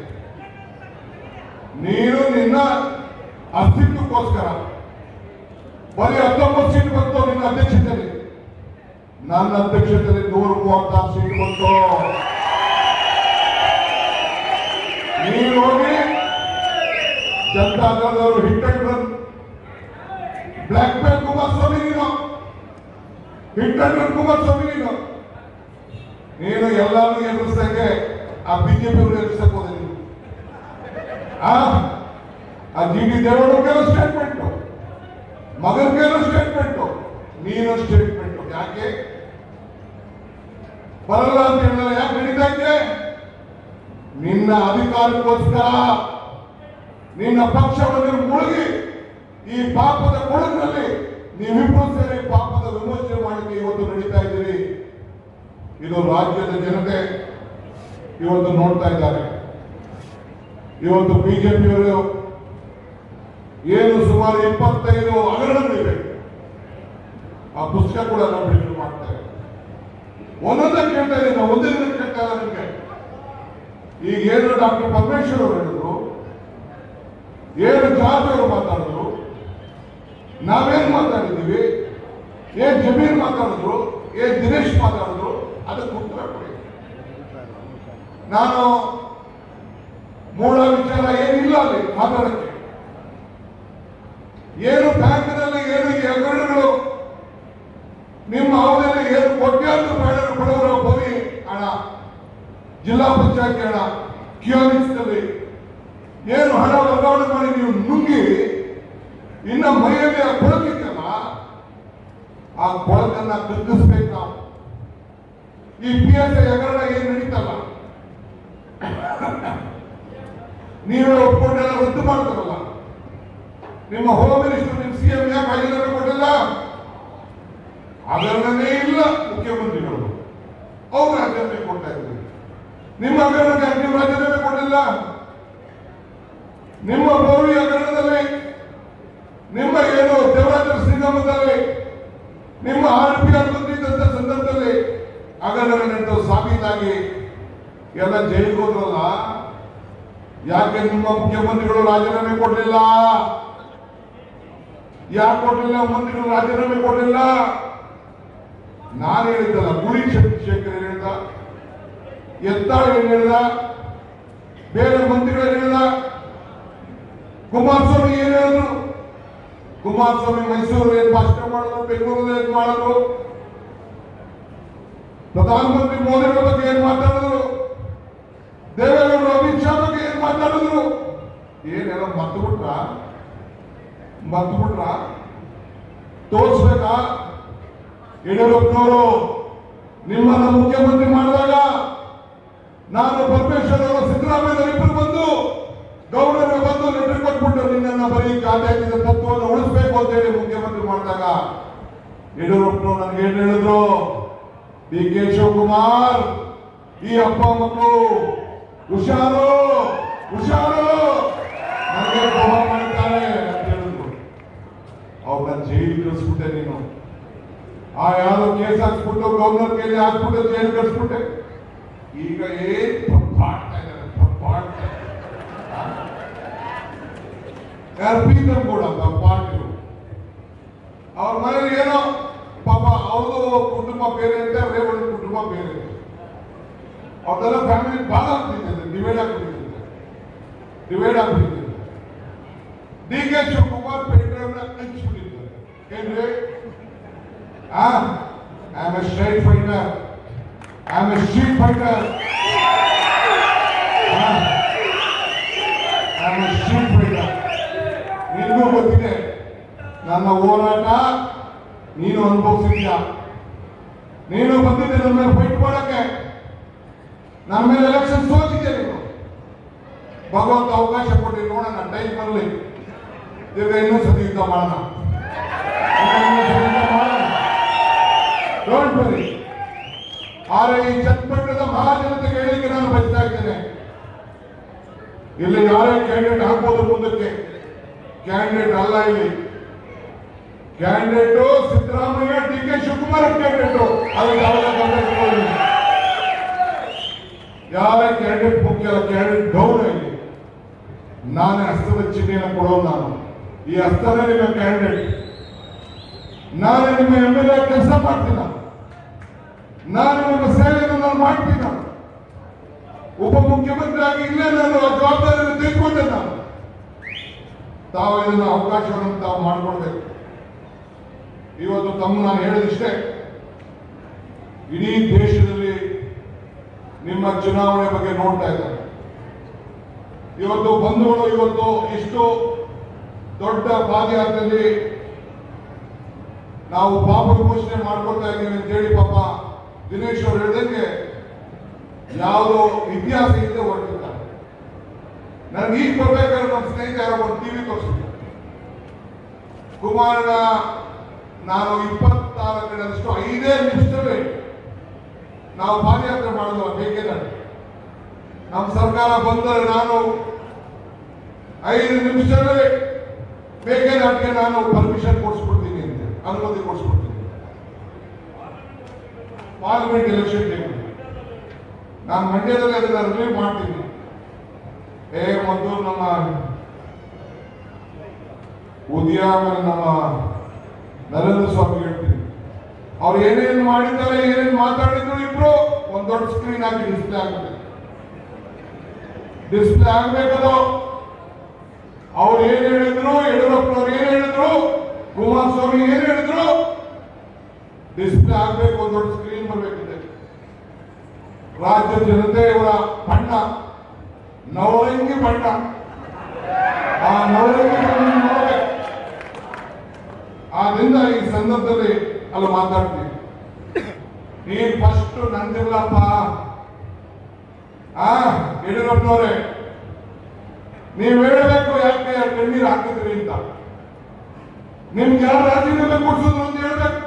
ನೀನು ನಿನ್ನ ಅಸ್ತಿತ್ವಕ್ಕೋಸ್ಕರ ಬರೀ 19 ಸೀಟ್ ಬಂತು ನಿನ್ನ ಅಧ್ಯಕ್ಷತೆಯಲ್ಲಿ. ನನ್ನ ಅಧ್ಯಕ್ಷತೆಯಲ್ಲಿ 136 ಸೀಟ್ ಬಂತು. ನೀನು ಹೋಗಿ ಜನತಾದಳದವರು hit and run, black mail Kumaraswamy, ನೀನು ಹಿಟ್ ಅಂಡ್ ರನ್ ಕುಮಾರಸ್ವಾಮಿ, ನೀನು ಎಲ್ಲಾನು ಎದುರಿಸಕ್ಕೆ ಆ ಬಿಜೆಪಿ ಅವರು ಎದುರಿಸಕ್ ಹೋದೆ. ನೀನು ಆ ಜಿ ಡಿ ದೇವೇಗೌಡರಿಗೆಲ್ಲ ಸ್ಟೇಟ್ಮೆಂಟ್, ಮಗನಿಗೆಲ್ಲ ಸ್ಟೇಟ್ಮೆಂಟ್, ನೀನು ಸ್ಟೇಟ್ಮೆಂಟ್. ಯಾಕೆ ಬರಲ್ಲ ಅಂತ ಹೇಳಿದ್ರೆ ಯಾಕೆ ನಡೀತಾ ಇದೆ? ನಿನ್ನ ಅಧಿಕಾರಕ್ಕೋಸ್ಕರ ನಿನ್ನ ಪಕ್ಷವನ್ನು ಮುಳುಗಿ ಈ ಪಾಪದ ಕೊಳಗಿನಲ್ಲಿ ನೀವಿಬ್ಬರು ಸೇರಿ ಪಾಪದ ವಿಮೋಚನೆ ಮಾಡಲಿಕ್ಕೆ ಇವತ್ತು ನಡೀತಾ ಇದ್ದೀರಿ. ಇದು ರಾಜ್ಯದ ಜನತೆ ಇವತ್ತು ನೋಡ್ತಾ ಇದ್ದಾರೆ. ಇವತ್ತು ಬಿಜೆಪಿಯವರು ಏನು ಸುಮಾರು 25 ಹಗರಣಗಳಿವೆ. ಆ ಪುಸ್ತಕ ಕೂಡ ನಾವು ಬಿಡುಗಡೆ ಮಾಡ್ತಾರೆ. ಒಂದೊಂದೇ ಕೇಳ್ತಾ ಇದ್ದೀನಿ, ನಾವು ಒಂದೇ ದಿನ ಕೇಳ್ತಾ ಇಲ್ಲ ನಿಮಗೆ. ಈಗ ಏನು ಡಾಕ್ಟರ್ ಪರಮೇಶ್ವರ್ ಅವರು ಹೇಳಿದ್ರು, ಏನು ಜಾರ್ಜ್ ಅವರು ಮಾತಾಡಿದ್ರು, ನಾವೇನ್ ಮಾತಾಡಿದ್ದೀವಿ, ಏನ್ ಜಮೀರ್ ಮಾತಾಡಿದ್ರು, ಏನ್ ದಿನೇಶ್ ಮಾತಾಡಿದ್ರು, ಅದಕ್ಕೆ ಉತ್ತರ ಕೊಡಿ. ನಾನು ಮೂಲ ವಿಚಾರ ಏನಿಲ್ಲ ಅಲ್ಲಿ ಮಾತಾಡಕ್ಕೆ. ಏನು ಬ್ಯಾಂಕ್ನಲ್ಲಿ ಏನು ಈ ಹಗರಣಗಳು, ನಿಮ್ಮ ಅವಧಿಯಲ್ಲಿ ಏನು ಕೋಟ್ಯಾಂತರ ರೂಪಾಯಿ ಕೊಡೋರ ಭೂಮಿ ಹಣ, ಜಿಲ್ಲಾ ಪಂಚಾಯತ್ ಹಣ, ಕಿಯಾನಿಕ್ಸ್ ನಲ್ಲಿ ಏನು ಹಣ ವರ್ಗಾವಣೆ ಮಾಡಿ ನೀವು ನುಂಗಿ ಇನ್ನ ಮೈಯಲ್ಲಿ ಆ ಕೊಳಕಿತ್ತಲ್ಲ, ಆ ಕೊಳಕನ್ನ ಕಗ್ಗಿಸ್ಬೇಕು ನಾವು. ಈ PSI ಹಗರಣ ಏನು ನಡೀತಲ್ಲ, ನೀವೇ ಒಪ್ಕೊಂಡೆಲ್ಲ ರದ್ದು ಮಾಡ್ತಾರಲ್ಲ. ನಿಮ್ಮ ಹೋಮ್ ಮಿನಿಸ್ಟರ್, ನಿಮ್ಮ CM ಯಾಕೆ ರಾಜೀನಾಮೆ ಕೊಟ್ಟಿಲ್ಲ? ಹಗರಣನೇ ಇಲ್ಲ ಮುಖ್ಯಮಂತ್ರಿಗಳು, ಅವ್ರು ರಾಜೀನಾಮೆ ಕೊಡ್ತಾ ಇದ್ರು. ನಿಮ್ಮ ಹಗರಣಕ್ಕೆ ನೀವು ರಾಜೀನಾಮೆ ಕೊಟ್ಟಿಲ್ಲ. ನಿಮ್ಮ ಭೂಮಿ ಹಗರಣದಲ್ಲಿ, ನಿಮ್ಮ ಏನು ದೇವರಾಜ ಶ್ರೀರಾಮದಲ್ಲಿ, ನಿಮ್ಮ RPR ಬಂದಿದ್ದಂತ ಸಂದರ್ಭದಲ್ಲಿ ಹಗರಣಗಳು ಸಾಬೀತಾಗಿ ಎಲ್ಲ ಜೈಲಿಗೆ ಹೋದ್ರಲ್ಲ. ಯಾಕೆ ನಿಮ್ಮ ಮುಖ್ಯಮಂತ್ರಿಗಳು ರಾಜೀನಾಮೆ ಕೊಡಲಿಲ್ಲ? ಯಾಕೆ ಕೊಡಲಿಲ್ಲ? ಮಂತ್ರಿಗಳು ರಾಜೀನಾಮೆ ಕೊಡಲಿಲ್ಲ. ನಾನು ಹೇಳಿದ್ದಲ್ಲ, ಗುಳಿ ಶೇಖರ್ ಹೇಳಿದ, ಎತ್ತಾಳ್ ಏನ್ ಹೇಳಿದ, ಬೇರೆ ಮಂತ್ರಿಗಳು ಹೇಳಿದ, ಕುಮಾರಸ್ವಾಮಿ ಏನ್ ಹೇಳಿದ್ರು. ಕುಮಾರಸ್ವಾಮಿ ಮೈಸೂರಲ್ಲಿ ಏನ್ ಭಾಷಣ ಮಾಡಿದ್ರು, ಬೆಂಗಳೂರಲ್ಲಿ ಏನ್ ಮಾಡಿದ್ರು, ಪ್ರಧಾನಮಂತ್ರಿ ಮೋದಿಗಳ ಬಗ್ಗೆ ಏನ್ ಮಾತಾಡಿದ್ರು, ದೇವೇಗೌಡರು ಅಮಿತ್ ಶಾ ಬಗ್ಗೆ ಏನ್ ಮಾತಾಡಿದ್ರು, ಏನೆಲ್ಲ ಮರ್ತು ಬಿಟ್ರ ತೋರಿಸ್ಬೇಕಾ? ಯಡಿಯೂರಪ್ಪನವರು ನಿಮ್ಮನ್ನ ಮುಖ್ಯಮಂತ್ರಿ ಮಾಡಿದಾಗ ನಾನು ಪರಮೇಶ್ವರ್ ಅವರು ಸಿದ್ದರಾಮಯ್ಯ ಇಬ್ಬರು ಬಂದು ಗೌಡರಿಗೆ ಬಂದು ಲೆಟರ್ ಕೊಟ್ಬಿಟ್ಟು ನಿನ್ನನ್ನು ಬರೀ ಖಾತೆ ಹಾಕಿದ ತತ್ವವನ್ನು ಉಳಿಸಬೇಕು ಅಂತ ಹೇಳಿ ಮುಖ್ಯಮಂತ್ರಿ ಮಾಡಿದಾಗ ಯಡಿಯೂರಪ್ಪನವರು ನನಗೆ ಏನ್ ಹೇಳಿದ್ರು, DK ಶಿವಕುಮಾರ್, ಈ ಅಪ್ಪ ಮಕ್ಕಳು ಹುಷಾರು ಹುಷಾರು, ನನಗೆ ದ್ರೋಹ ಮಾಡಿದ್ದಾರೆ ಅಂತ ಹೇಳಿದ್ರು. ಜೈಲು ಕಳಿಸ್ಬಿಟ್ಟೆ ನೀನು. ಆ ಯಾವ್ದೋ ಕೇಸ್ ಹಾಕ್ಸ್ಬಿಟ್ಟು ಗವರ್ನರ್ ಕೈಲಿ ಹಾಕ್ಬಿಟ್ಟು ಜೈಲು ಕಳಿಸ್ಬಿಟ್ಟೆ. ಈಗ ಏನ್ ಪಪ್ಪಾಡ್ತಾ ಇದ್ದಾರೆ, ಪಪ್ಪಾಡ್ತಾ ಪ್ರೀತಮ್ ಕೂಡ ಪಾರ್ಟಿಗಳು ಅವ್ರ ಮನೇಲಿ ಏನೋ ಪಾಪ ಅವ್ರದ್ದು ಕುಟುಂಬ ಬೇರೆ ಅಂತ ರೇವಣ್ಣ ಕುಟುಂಬ ಬೇರೆ. ಅವ್ರದೆಲ್ಲ ಫ್ಯಾಮಿಲಿ ಭಾಗ ಆಗ್ತಿದ್ದಾರೆ, ಡಿವೈಡ್ ಆಗ್ಬಿಟ್ಟಿದ್ದಾರೆ. ಡಿ ಕೆ ಶಿವಕುಮಾರ್ ಪೇಟೆಯವ್ರನ್ನ ಹಂಚ್ಬಿಟ್ಟಿದ್ದಾರೆ. ಏನ್ರಿ, I am a straight fighter, I am a street fighter, ನಿನಗೂ ಗೊತ್ತಿದೆ ನನ್ನ ಹೋರಾಟ, ನೀನು ಅನುಭವಿಸಿದ್ಯ. ನೀನು ಬಂದಿದ್ದೆ ನನ್ನ ಮೇಲೆ ಫೈಟ್ ಮಾಡಕ್ಕೆ, ನನ್ನ ಮೇಲೆ ಎಲೆಕ್ಷನ್ ಸೋತಿದ್ದೆ ನೀನು. ಭಗವಂತ ಅವಕಾಶ ಕೊಟ್ಟು ನೋಡೋಣ, ಟೈಮ್ ಬರಲಿ, ಇನ್ನೂ ಸತಿ ಯುದ್ಧ ಮಾಡೋಣ. Don't worry. ಆದರೆ ಈ ಚನ್ನಪಟ್ಟಣದ ಮಹಾಜನತೆಗೆ ಹೇಳಿಕೆ ನಾನು ಬಯಸ್ತಾ ಇದ್ದೇನೆ, ಇಲ್ಲಿ ಯಾರೇ ಕ್ಯಾಂಡಿಡೇಟ್ ಆಗ್ಬೋದು, ಮುಂದಕ್ಕೆ ಕ್ಯಾಂಡಿಡೇಟ್ ಅಲ್ಲ, ಇಲ್ಲಿ candidate Siddaramaiah, D K Shivakumar candidate. ಯಾರೇ ಕ್ಯಾಂಡಿಡೇಟ್ ಮುಖ್ಯ ಅಲ್ಲ, ಕ್ಯಾಂಡಿಡೇಟ್ ಗೌರವ. ಇಲ್ಲಿ ನಾನೇ ಹಸ್ತದ ಚಿಹ್ನೆಯನ್ನು ಕೊಡೋದು, ನಾನು ಈ ಹಸ್ತನೇ ನಿಮ್ಮ ಕ್ಯಾಂಡಿಡೇಟ್. ನಾನೇ ನಿಮ್ಮ MLA ಕೆಲಸ ಮಾಡ್ತೀನ, ನಾನು ನಿಮ್ಮ ಸೇವೆಯನ್ನು ನಾನು ಮಾಡ್ತೀನ. ಉಪಮುಖ್ಯಮಂತ್ರಿ ಆಗಿ ಇಲ್ಲೇ ನಾನು ಆ ಜವಾಬ್ದಾರಿಯನ್ನು ತೆಗೆದುಕೊಂಡೆ. ನಾನು ತಾವು ಇದನ್ನ ಅವಕಾಶವನ್ನು ತಾವು ಮಾಡಿಕೊಡ್ಬೇಕು. ಇವತ್ತು ತಮ್ಮ ನಾನು ಹೇಳಿದಿಷ್ಟೇ, ಇಡೀ ದೇಶದಲ್ಲಿ ನಿಮ್ಮ ಚುನಾವಣೆ ಬಗ್ಗೆ ನೋಡ್ತಾ ಇದ್ದಾರೆ. ಇವತ್ತು ಬಂಧುಗಳು ಇವತ್ತು ಇಷ್ಟು ದೊಡ್ಡ ಪಾದಯಾತ್ರೆಯಲ್ಲಿ ನಾವು ಪಾಪ ಘೋಷಣೆ ಮಾಡ್ಕೊಳ್ತಾ ಇದ್ದೀವಿ ಅಂತೇಳಿ ಪಾಪ ದಿನೇಶ್ ಅವರು ಹೇಳಿದಂಗೆ ಯಾವುದೋ ಇತಿಹಾಸ ಇಲ್ಲದೆ ಹೊರಟಿದ್ದಾರೆ. ನನಗೆ ಈಗ ಬರ್ಬೇಕಾದ್ರೆ ನಮ್ಮ ಸ್ನೇಹಿತ ಯಾರೋ ಒಂದು ಟಿವಿ ತೋರಿಸಿದ್ರು. ಕುಮಾರನ ನಾನು 26 ಕಡೆಯಷ್ಟು 5 ನಿಮಿಷದಲ್ಲಿ ನಾವು ಪಾದಯಾತ್ರೆ ಮಾಡೋದು ಬೇಕಿದೆ. ನಮ್ಮ ಸರ್ಕಾರ ಬಂದರೆ ನಾನು 5 ನಿಮಿಷದಲ್ಲಿ ಬೇಕೆದಾಟಿಗೆ ನಾನು ಪರ್ಮಿಷನ್ ಕೊಡಿಸ್ಬಿಡ್ತೀನಿ ಅಂತ, ಅನುಮತಿ ಕೊಡಿಸ್ಬಿಡ್ತೀನಿ. ಪಾರ್ಲಿಮೆಂಟ್ ಎಲೆಕ್ಷನ್ ಟೈಮ್ ನಾನು ಮಂಡ್ಯದಲ್ಲಿ ಅದನ್ನ ರಿಲೀವ್ ಮಾಡ್ತೀನಿ. ಮತ್ತು ನಮ್ಮ ಉದಯ ಆಮೇಲೆ ನಮ್ಮ ನರೇಂದ್ರ ಸ್ವಾಮಿ ಹೇಳ್ತೀನಿ, ಅವ್ರು ಏನೇನು ಮಾಡಿದ್ದಾರೆ, ಏನೇನು ಮಾತಾಡಿದ್ರು, ಇಬ್ರು ಒಂದ್ ದೊಡ್ಡ ಸ್ಕ್ರೀನ್ ಹಾಕಿ ಡಿಸ್ಪ್ಲೇ ಆಗುತ್ತೆ. ಡಿಸ್ಪ್ಲೇ ಆಗ್ಬೇಕದು. ಅವ್ರು ಏನ್ ಹೇಳಿದ್ರು, ಯಡಿಯೂರಪ್ಪನವ್ರು ಏನ್ ಹೇಳಿದ್ರು, ಕುಮಾರಸ್ವಾಮಿ ಏನ್ ಹೇಳಿದ್ರು, ಡಿಸ್ಪ್ಲೇ ಆಗ್ಬೇಕು. ಒಂದ್ ದೊಡ್ಡ ಸ್ಕ್ರೀನ್ ಬರ್ಬೇಕಿದೆ. ರಾಜ್ಯ ಜನತೆ ಇವರ ಬಣ್ಣ ನವರಂಗಿ ಬಣ್ಣ, ಆ ನವರಂಗಿ ಬಣ್ಣ ನೋಡ್ಬೇಕು. ಆದ್ರಿಂದ ಈ ಸಂದರ್ಭದಲ್ಲಿ ಅಲ್ಲಿ ಮಾತಾಡ್ತೀನಿ. ನೀನ್ ಫಸ್ಟ್ ನಂದಿಲ್ಲಪ್ಪ, ಯಡಿಯೂರಪ್ಪನವರೇ, ನೀವ್ ಹೇಳಬೇಕು ಯಾಕೆ ಕಣ್ಣೀರು ಹಾಕಿದ್ರಿ ಅಂತ. ನಿಮ್ಗೆ ಯಾರು ರಾಜೀನಾಮೆ ಕೊಡ್ಸಿದ್ರು ಅಂತ ಹೇಳ್ಬೇಕು.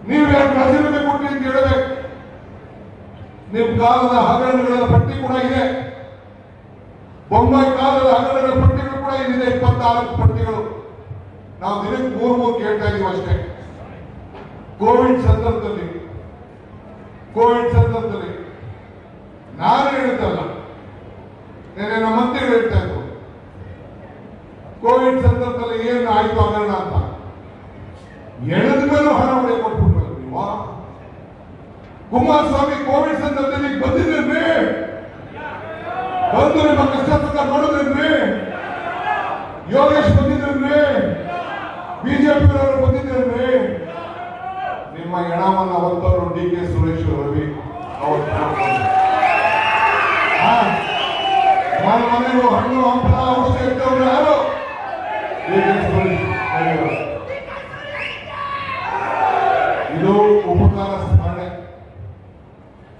ನೀವ್ ಯಾಕೆ ರಾಜೀನಾಮೆ ಕೊಟ್ರಿ ಅಂತ ಹೇಳ್ಬೇಕು. ನಿಮ್ ಕಾಲದ ಹಗರಣಗಳ ಪಟ್ಟಿ ಕೂಡ ಇದೆ. ಬೊಂಬಾಯಿ ಕಾಲದ ಹಗರಣಗಳ ಪಟ್ಟಿಗಳು ಕೂಡ ಇದೆ, 24 ಪಟ್ಟಿಗಳು. ನಾವು ದಿನಕ್ಕೆ 3 ಕೇಳ್ತಾ ಇದೀವಿ ಅಷ್ಟೇ. ಕೋವಿಡ್ ಸಂದರ್ಭದಲ್ಲಿ ನಾನು ಹೇಳಿದ್ದಲ್ಲ, ನೆನೆ ನಮ್ಮ ಮಂತ್ರಿಗಳು ಹೇಳ್ತಾ ಇದ್ರು, ಕೋವಿಡ್ ಸಂದರ್ಭದಲ್ಲಿ ಏನು ಆಯ್ತು ಹಗರಣ ಅಂತ. ಎಳೆದ ಮೇಲೂ ಹಣ ಹೊಡೆ ಕೊಟ್ಬಿಟ್ರು ನೀವು. ಕುಮಾರಸ್ವಾಮಿ ಕೋವಿಡ್ ಸಂದರ್ಭದಲ್ಲಿ ಬಂದಿದ್ದೇನ್ರಿ, ಬಂದು ನಿಮ್ಮ ಕಷ್ಟ ಸುಖ ನೋಡಿದ್ರೇನ್ರಿ, ಯೋಗೇಶ್ ಬಂದಿದ್ದೇನ್ರಿ, ಬಿಜೆಪಿ ಅವರು ಬಂದಿದ್ದೇನ್ರಿ, ನಿಮ್ಮ ಹೆಣವನ್ನ ಹೊತ್ತವರು ಡಿ ಕೆ ಸುರೇಶ್ ರವಿ ಮನೆಗೂ ಹಣ್ಣು ಹಂಪಲ ಔಷಧಿ ಇರ್ತವ್ರು ಯಾರು? ಇದು ಉಪಕಾರ ಸ್ಮರಣೆ.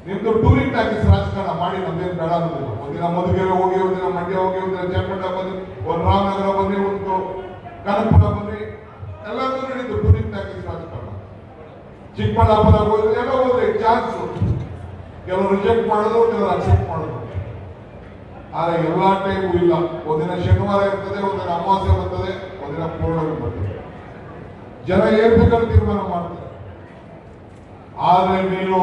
ನಿಮ್ದು ಟೂರಿಂಗ್ ಟ್ಯಾಕ್ಸ್ ರಾಜಕಾರಣ ಮಾಡಿ ನಮ್ದೇನು ಬೇಡ ಅನ್ನೋದಿಲ್ಲ. ಒಂದಿನ ಮಧುಗಿರಿ ಹೋಗಿ, ಒಂದಿನ ಮಂಡ್ಯ ಹೋಗಿ, ಒಂದಿನ ಜಯಪಟ್ಟ ಬಂದ್ರಿ, ಒಂದು ರಾಮನಗರ ಬಂದ್ರಿ, ಒಂದು ಕನಕಪುರ ಬಂದ್ರಿ, ಎಲ್ಲದೂ ನಡೀತು ಟೂರಿಂಗ್ ಟ್ಯಾಕ್ಸ್ ರಾಜಕಾರಣ. ಚಿಕ್ಕಬಳ್ಳಾಪುರ ಹೋದ್ರೆ ಎಲ್ಲ ಹೋದ್ರೆ ಚಾನ್ಸ್, ಕೆಲವರು ರಿಜೆಕ್ಟ್ ಮಾಡೋದು, ಕೆಲವರು ಅಕ್ಸೆಪ್ಟ್ ಮಾಡೋದು. ಆದ್ರೆ ಎಲ್ಲಾ ಟೈಮು ಇಲ್ಲ. ಒಂದಿನ ಶನಿವಾರ ಇರ್ತದೆ, ಒಂದಿನ ಅಮಾವಾಸ್ಯೆ ಬರ್ತದೆ, ಒಂದಿನ ಪೂರ್ಣಮಿ ಬರ್ತದೆ. ಜನ ಏನ್ ಬೇಕಾದ್ರೂ ತೀರ್ಮಾನ ಮಾಡ್ತಾರೆ. ಆದ್ರೆ ನೀನು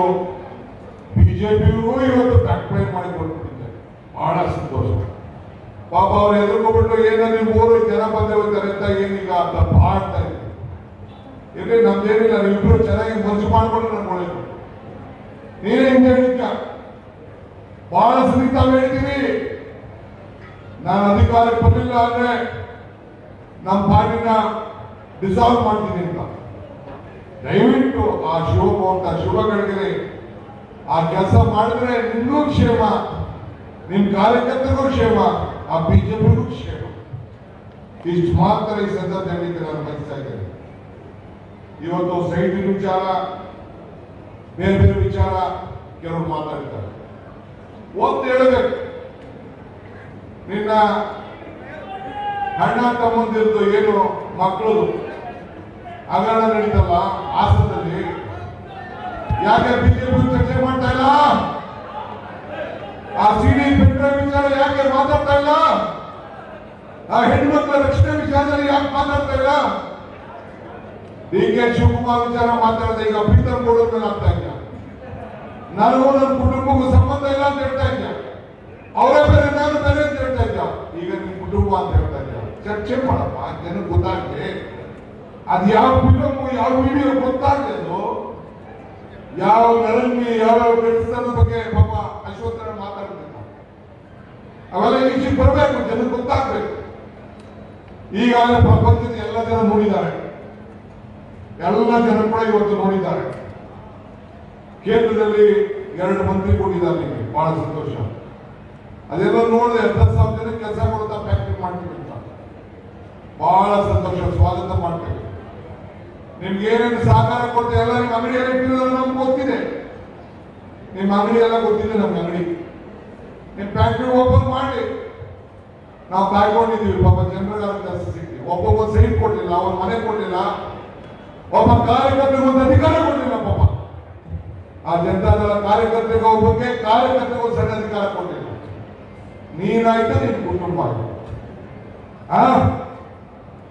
ಬಿಜೆಪಿಗೂ ಇವತ್ತು ಬ್ಯಾಕ್ ಫೈರ್ ಮಾಡಿ ಕೊಟ್ಬಿಟ್ಟಿದ್ದಾರೆ. ಬಹಳ ಸಂತೋಷ. ಪಾಪ ಅವ್ರು ಎದುರ್ಕೊಬಿಟ್ಟು ಏನೋ ನೀವು 3 ಜನ ಬಂದೇ ಹೋಗ್ತಾರೆ ಅಂತ ಏನೀಗ ತಪ್ಪ ಆಡ್ತಾ ಇದ್ದೀವಿ. ಇಲ್ಲಿ ನಮ್ದೇನಿಲ್ಲ, ನೀವಿಬ್ರು ಚೆನ್ನಾಗಿ ಮನಸ್ಸು ಮಾಡ್ಕೊಂಡು ನನ್ಗೆ ಒಳ್ಳೇದು. ನೀನೇ ಹಿಂಗೆ ಹೇಳಿದ್ಯ, ಬಹಳ ಸರಿ ತಾವು ಹೇಳ್ತೀವಿ, ನಾನು ಅಧಿಕಾರಕ್ಕೆ ಬರಲಿಲ್ಲ ಅಂದ್ರೆ ನಮ್ಮ ಪಾರ್ಟಿನ ಡಿಸಾಲ್ವ್ ಮಾಡ್ತೀನಿ ಅಂತ. ದಯವಿಟ್ಟು ಆ ಶುಭಗಳಿಗೆ ಆ ಕೆಲಸ ಮಾಡಿದ್ರೆ ನಿನ್ನೂ ಕ್ಷೇಮ, ನಿಮ್ ಕಾರ್ಯಕರ್ತರಿಗೂ ಕ್ಷೇಮ, ಆ ಬಿಜೆಪಿಗೂ ಕ್ಷೇಮ. ಇಷ್ಟು ಮಾತ್ರ ಈ ಸಂದರ್ಭದಲ್ಲಿ ನಾನು ಬಯಸ್ತಾ ಇದ್ದೇನೆ. ಇವತ್ತು ಸೈಟ್ ವಿಚಾರ, ಬೇರೆ ಬೇರೆ ವಿಚಾರ ಕೆಲವರು ಮಾತಾಡ್ತಾರೆ. ಒಂದು ಹೇಳಬೇಕು, ನಿನ್ನ ಅಣ್ಣ ತಮ್ಮಂದಿರದು ಏನು ಮಕ್ಕಳು ಹಗರಣ ನಡೀತಲ್ಲ ಹಾಸನದಲ್ಲಿ, ಯಾಕೆ ಬಿಜೆಪಿ ಚರ್ಚೆ ಮಾಡ್ತಾ ಇಲ್ಲ? ಆ ಸಿಡಿ ಪೆಟ್ರೋಲ್ ವಿಚಾರ ಯಾಕೆ ಮಾತಾಡ್ತಾ ಇಲ್ಲ? ಆ ಹೆಣ್ಮಕ್ಳ ರಕ್ಷಣೆ ವಿಚಾರದಲ್ಲಿ ಯಾಕೆ ಮಾತಾಡ್ತಾ ಇಲ್ಲ? ಡಿ.ಕೆ. ಶಿವಕುಮಾರ್ ವಿಚಾರ ಮಾತಾಡಿದೆ, ಈಗ ಪ್ರೀತಮ್ ಗೌಡ ಮೇಲೆ ಆಗ್ತಾ ಇಲ್ಲ. ನನಗೂ ನನ್ನ ಕುಟುಂಬಕ್ಕೂ ಸಂಬಂಧ ಇಲ್ಲ ಅಂತ ಹೇಳ್ತಾ ಇದ್ದ. ಅವರೇ ಬೇರೆ ನಾನು ಬೇರೆ ಅಂತ ಹೇಳ್ತಾ ಇದ್ದ. ಈಗ ನಿಮ್ ಕುಟುಂಬ ಅಂತ ಹೇಳ್ತಾ ಇದ್ದ. ಚರ್ಚೆ ಮಾಡಪ್ಪ, ಜನಕ್ಕೆ ಗೊತ್ತಾಗ್ಲಿ. ಅದು ಯಾವ ಫಿಲಮ್, ಯಾವ ವಿಡಿಯೋ ಗೊತ್ತಾಗ್ಲಿದ್ದು, ಯಾವ ನರಂಗಿ, ಯಾವ ಕೆಲಸದ ಬಗ್ಗೆ ಪಾಪ ಅಶ್ವತ್ಥನ ಮಾತಾಡ್ತಿದ್ದ. ಅವೆಲ್ಲ ಈಚೆಗೆ ಬರಬೇಕು, ಜನಕ್ಕೆ ಗೊತ್ತಾಗ್ಬೇಕು. ಈಗಾಗಲೇ ಪ್ರಪಂಚದ ಎಲ್ಲ ಜನ ನೋಡಿದ್ದಾರೆ, ಎಲ್ಲ ಜನ ಕೂಡ ಇವತ್ತು ನೋಡಿದ್ದಾರೆ. ಕೇಂದ್ರದಲ್ಲಿ 2 ಮಂತ್ರಿ ಕೊಟ್ಟಿದ್ದಾರೆ, ನಿಮಗೆ ಬಹಳ ಸಂತೋಷ. ಅದೆಲ್ಲ ನೋಡಿದೆ, 10,000 ಜನಕ್ಕೆ ಕೆಲಸ ಕೊಡುತ್ತಾ ಫ್ಯಾಕ್ಟ್ರಿ ಮಾಡ್ತೀವಿ ಅಂತ ಬಹಳ ಸಂತೋಷ, ಸ್ವಾಗತ ಮಾಡ್ತೇವೆ. ನಿಮ್ಗೆ ಏನೇನು ಸಹಕಾರ ಕೊಡ್ತೇವೆ ಎಲ್ಲ ನಿಮ್ಮ ಅಂಗಡಿಯಲ್ಲಿ ಇಟ್ಟಿರೋದು ನಮ್ಗೆ ಗೊತ್ತಿದೆ. ನಿಮ್ಮ ಅಂಗಡಿ ಎಲ್ಲ ಗೊತ್ತಿದೆ, ನಮ್ಗೆ ಅಂಗಡಿ. ನಿಮ್ ಫ್ಯಾಕ್ಟ್ರಿ ಓಪನ್ ಮಾಡಿ, ನಾವು ಕಾಯ್ಕೊಂಡಿದ್ದೀವಿ. ಪಾಪ ಜನರಿಗೆ ಕೆಲಸ ಸಿಗ್ತೀವಿ. ಒಬ್ಬೊಬ್ಬ ಸೈಟ್ ಕೊಡ್ಲಿಲ್ಲ, ಅವನ ಮನೆ ಕೊಡ್ಲಿಲ್ಲ, ಒಬ್ಬ ಕಾರ್ಯಕರ್ತರಿಗೆ ಒಂದು ಅಧಿಕಾರ ಕೊಡ್ಲಿಲ್ಲ. ಪಾಪ ಆ ಜನತಾದಳ ಕಾರ್ಯಕರ್ತರಿಗೆ ಒಬ್ಬಕ್ಕೆ, ಕಾರ್ಯಕರ್ತರಿಗೂ ಸಣ್ಣ ಅಧಿಕಾರ ಕೊಟ್ಟಿಲ್ಲ. ನೀನಾಯ್ತು, ನಿನ್ ಕುಟುಂಬ ಆಯ್ತು.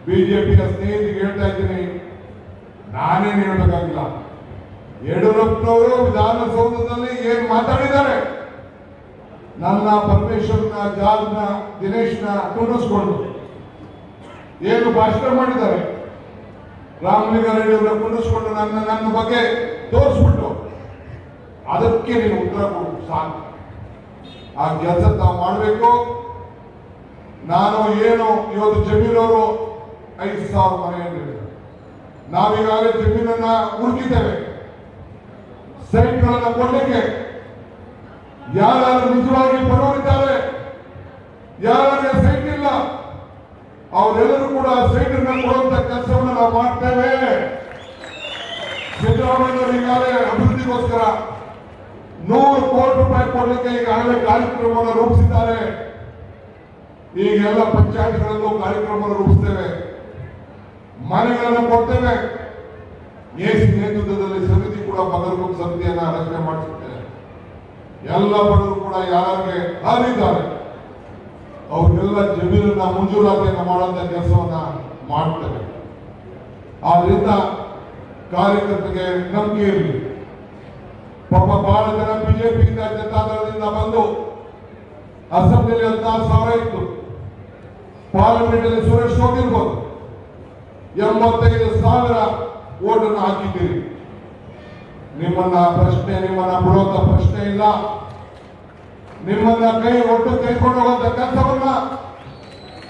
ಬಿಜೆಪಿಯ ಸ್ನೇಹಿತರಿಗೆ ಹೇಳ್ತಾ ಇದ್ದೀನಿ, ನಾನೇನು ಹೇಳ್ಬೇಕಾಗಿಲ್ಲ. ಯಡಿಯೂರಪ್ಪನವರು ವಿಧಾನಸೌಧದಲ್ಲಿ ಏನ್ ಮಾತಾಡಿದ್ದಾರೆ, ನನ್ನ ಪರಮೇಶ್ವರ್ನ, ಜಾರ್ಜ್ನ, ದಿನೇಶ್ನ ಕುಂಡಿಸ್ಕೊಂಡು ಏನು ಭಾಷಣ ಮಾಡಿದ್ದಾರೆ, ರಾಮಲಿಂಗಾರೆಡ್ಡಿ ಅವರ ಕುಂಡಿಸ್ಕೊಂಡು ನನ್ನ ಬಗ್ಗೆ ತೋರಿಸ್ಬಿಟ್ಟು ಅದಕ್ಕೆ ನೀನು ಉತ್ತರ ಕೊಡು ಸಾಕು. ಆ ಕೆಲಸ ತಾವು ಮಾಡಬೇಕು. ನಾನು ಏನು ಇವತ್ತು ಜಮೀನವರು 5,000 ಮನೆಯಲ್ಲಿ ನಾವೀಗಾಗಲೇ ಜಮೀನನ್ನ ಹುಡುಕಿದ್ದೇವೆ. ಸೈಟ್ಗಳನ್ನ ಕೊಡ್ಲಿಕ್ಕೆ ಯಾರು ನಿಜವಾಗಿ ಬರೋರಿದ್ದಾರೆ, ಯಾರಿಗೆ ಸೈಟ್ ಇಲ್ಲ, ಅವರೆಲ್ಲರೂ ಕೂಡ ಸೈಟ್ ಅನ್ನ ಕೊಡುವಂತ ಕೆಲಸವನ್ನು ನಾವು ಮಾಡ್ತೇವೆ. ಸಿದ್ದರಾಮಯ್ಯವರು ಈಗಾಗಲೇ ಅಭಿವೃದ್ಧಿಗೋಸ್ಕರ 100 ಕೋಟಿ ರೂಪಾಯಿ ಕೊಡಲಿಕ್ಕೆ ಈಗಾಗಲೇ ಕಾರ್ಯಕ್ರಮವನ್ನು ರೂಪಿಸಿದ್ದಾರೆ. ಈಗೆಲ್ಲ ಪಂಚಾಯತ್ಗಳಲ್ಲೂ ಕಾರ್ಯಕ್ರಮವನ್ನು ರೂಪಿಸ್ತೇವೆ, ಮನೆಗಳನ್ನು ಕೊಡ್ತೇವೆ. ಎಸಿ ನೇತೃತ್ವದಲ್ಲಿ ಸಮಿತಿ ಕೂಡ ಬಗರ್ಗುಂಪ್ ಸಮಿತಿಯನ್ನ ರಚನೆ ಮಾಡಿಸುತ್ತೇವೆ. ಎಲ್ಲ ಬಡವರು ಕೂಡ ಯಾರಿಗೆ ಹಾರಿದ್ದಾರೆ ಅವ್ರಿಗೆಲ್ಲ ಜಮೀನನ್ನ ಮಂಜೂರಾತಿಯನ್ನು ಮಾಡುವಂತ ಕೆಲಸವನ್ನ ಮಾಡ್ತೇವೆ. ಆದ್ರಿಂದ ಕಾರ್ಯಕರ್ತರಿಗೆ ನಂಬಿಕೆ ಇರಲಿ. ಪಾಪ ಬಹಳ ಜನ ಬಿಜೆಪಿಯಿಂದ, ಜನತಾದಳದಿಂದ ಬಂದು ಅಸೆಂಬ್ಲಿಯಲ್ಲಿ 16,000 ಇತ್ತು, ಪಾರ್ಲಿಮೆಂಟ್ ಅಲ್ಲಿ ಸುರೇಶ್ ಹೋಗಿರ್ಬೋದು, 85,000 ಓಟನ್ನು ಹಾಕಿದ್ದೀರಿ. ನಿಮ್ಮನ್ನ ಬಿಡುವಂತ ಪ್ರಶ್ನೆ ಇಲ್ಲ. ನಿಮ್ಮನ್ನ ಒಟ್ಟು ಕೈಕೊಂಡು ಹೋಗುವಂತ ಕೆಲಸವನ್ನ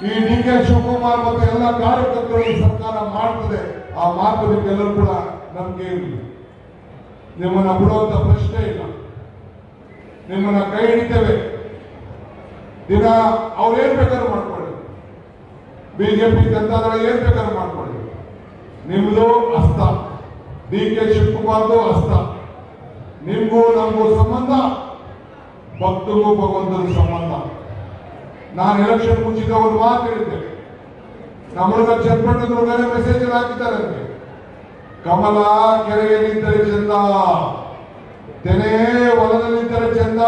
ಈ ಡಿ.ಕೆ. ಶಿವಕುಮಾರ್ ಮತ್ತು ಎಲ್ಲ ಕಾರ್ಯಕರ್ತರು ಸರ್ಕಾರ ಮಾಡ್ತದೆ. ಆ ಮಾತು ನಿಮ್ಗೆಲ್ಲರೂ ಕೂಡ ನಮ್ಗೆ ಇರಲಿ. ನಿಮ್ಮನ್ನ ಬಿಡುವಂತ ಪ್ರಶ್ನೆ ಇಲ್ಲ. ನಿಮ್ಮನ್ನ ಕೈ ಹಿಡಿತೇವೆ. ದಿನ ಅವ್ರು ಏನ್ ಬೇಕಾದ್ರೂ ಮಾಡ್ಕೊಳ್ಳಿ, ಬಿಜೆಪಿ ಜನತಾದಳ ಏನ್ ಬೇಕಾದ್ರೂ ಮಾಡ್ಕೊಳ್ಳಿ. ನಿಮ್ದು ಹಸ್ತ, ಡಿ.ಕೆ. ಶಿವಕುಮಾರ್ದು ಹಸ್ತ. ನಿಮ್ಗೂ ನಮಗೂ ಸಂಬಂಧ, ಭಕ್ತರಿಗೂ ಭಗವಂತನ ಸಂಬಂಧ. ನಾನು ಎಲೆಕ್ಷನ್ ಮುಂಚಿತ ಒಂದು ಮಾತು ಹೇಳಿದ್ದೆ. ನಮ್ಮೊಳಗ ಚನ್ನಪಟ್ಟಣದೊಳಗಡೆ ಮೆಸೇಜ್ ಹಾಕಿದ್ದಾರೆ, ಕಮಲ ಕೆರೆಗೆ ನಿಂತರೆ ಚಂದ, ತೆನೆ ಹೊಲದಲ್ಲಿದ್ದರೆ ಚಂದ,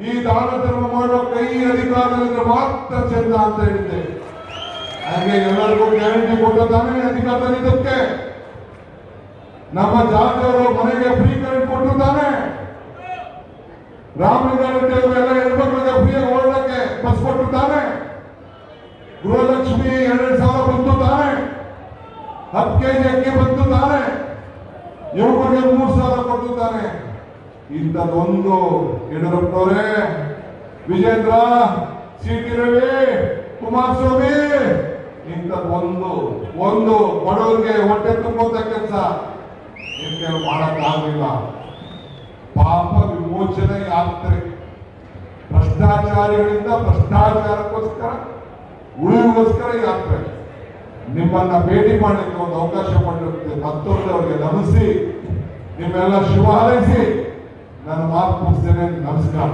ಈ ದಾನ ಧರ್ಮ ಮಾಡುವ ಕೈ ಅಧಿಕಾರದಲ್ಲಿ ಮಾತ್ರ ಚಂದ ಅಂತ ಹೇಳಿದ್ದೆ. ಹಾಗೆ ಎಲ್ಲರಿಗೂ ಗ್ಯಾರಂಟಿ ಕೊಟ್ಟಿದ್ದಾನೆ ಅಧಿಕಾರದಲ್ಲಿದ್ದಕ್ಕೆ. ನಮ್ಮ ಜಾತಿಯವರು ಮನೆಗೆ ಫ್ರೀ ಕರೆಂಟ್ ಕೊಟ್ಟಿದ್ದಾನೆ. ರಾಮಲಿಂಗಾರೆಡ್ಡಿ ಅವರು ಎಲ್ಲ ಹೆಣ್ಮಕ್ಳಿಗೆ ಫ್ರೀಯಾಗಿ ಓಡಕ್ಕೆ ಬಸ್ ಕೊಟ್ಟಿದ್ದಾನೆ. ಗೃಹಲಕ್ಷ್ಮಿ 2,000 ಬಂತು ತಾನೆ. 10 ಕೆಜಿ ಅಕ್ಕಿ ಬಂತು ತಾನೆ. ಯುವಕರಿಗೆ 3,000 ಕೊಟ್ಟಿದ್ದಾನೆ. ಇಂಥದ್ದೊಂದು ಯಡಿಯೂರಪ್ಪನವರೇ, ವಿಜೇಂದ್ರ, ಸಿ.ಟಿ. ರವಿ, ಕುಮಾರಸ್ವಾಮಿ, ಇಂಥದ್ದೊಂದು ಬಡವರಿಗೆ ಹೊಟ್ಟೆ ತುಂಬುವಂತ ಕೆಲಸ ನೀವು ಮಾಡಕ್ಕಾಗಲಿಲ್ಲ. ಪಾಪ ವಿಮೋಚನೆ ಯಾತ್ರೆ, ಭ್ರಷ್ಟಾಚಾರಿಗಳಿಂದ ಭ್ರಷ್ಟಾಚಾರಕ್ಕೋಸ್ಕರ, ಉಳಿವಿಗೋಸ್ಕರ ಯಾತ್ರೆ. ನಿಮ್ಮನ್ನ ಭೇಟಿ ಮಾಡಲಿಕ್ಕೆ ಒಂದು ಅವಕಾಶ ಮಾಡಿರುತ್ತೆ. ಮತ್ತೊಂದು ಅವರಿಗೆ ನಮಿಸಿ, ನಿಮ್ಮೆಲ್ಲ ಶುಭ ಹಾರೈಸಿ ನನ್ನ ಮಾತು ಮುಗಿಸ್ತೇನೆ. ನಮಸ್ಕಾರ.